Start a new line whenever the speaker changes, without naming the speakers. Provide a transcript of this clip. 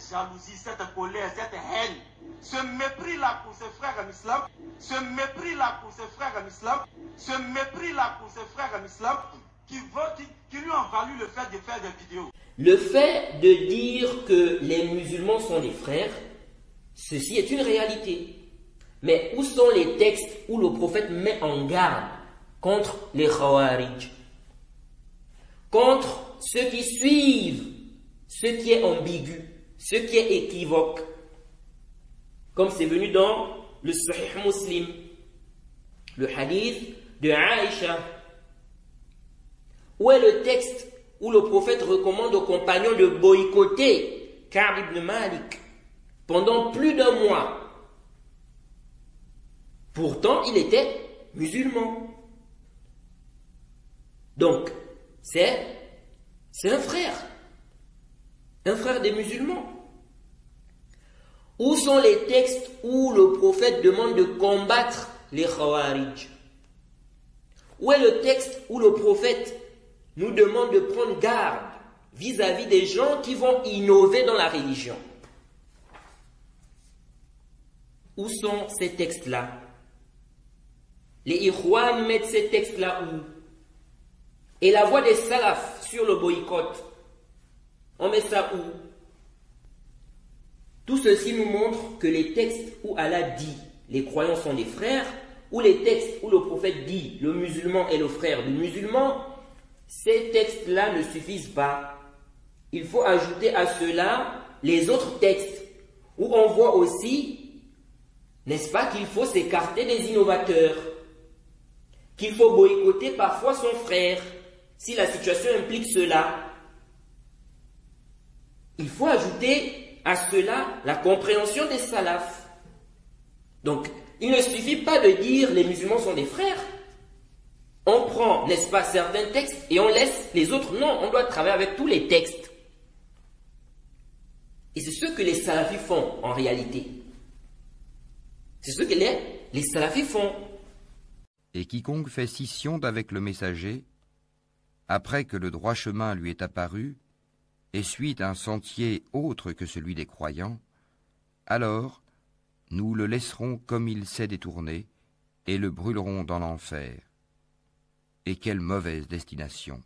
jalousie, cette colère, cette haine, ce mépris-là pour ses frères en islam, ce mépris-là pour ses frères en islam, ce mépris-là pour ses frères en islam, qui lui ont valu le fait de faire des vidéos.
Le fait de dire que les musulmans sont des frères, ceci est une réalité. Mais où sont les textes où le prophète met en garde contre les Khawarij, contre ceux qui suivent ce qui est ambigu, ce qui est équivoque, comme c'est venu dans le Sahih Muslim, le hadith de Aïcha, où est le texte où le prophète recommande aux compagnons de boycotter Ka'b ibn Malik pendant plus d'un mois. Pourtant, il était musulman. Donc, c'est un frère des musulmans. Où sont les textes où le prophète demande de combattre les Khawarij? Où est le texte où le prophète nous demande de prendre garde vis-à-vis des gens qui vont innover dans la religion? Où sont ces textes-là? Les Ikhwan mettent ces textes-là où? Et la voix des salafs sur le boycott, on met ça où? Tout ceci nous montre que les textes où Allah dit les croyants sont des frères, ou les textes où le prophète dit le musulman est le frère du musulman, ces textes-là ne suffisent pas. Il faut ajouter à cela les autres textes où on voit aussi, n'est-ce pas, qu'il faut s'écarter des innovateurs, qu'il faut boycotter parfois son frère, si la situation implique cela. Il faut ajouter à cela la compréhension des salafs. Donc, il ne suffit pas de dire les musulmans sont des frères. On prend, n'est-ce pas, certains textes et on laisse les autres. Non, on doit travailler avec tous les textes. Et c'est ce que les salafis font en réalité. C'est ce que les salafis font.
Et quiconque fait scission d'avec le messager, après que le droit chemin lui est apparu, et suit un sentier autre que celui des croyants, alors nous le laisserons comme il s'est détourné, et le brûlerons dans l'enfer. Et quelle mauvaise destination!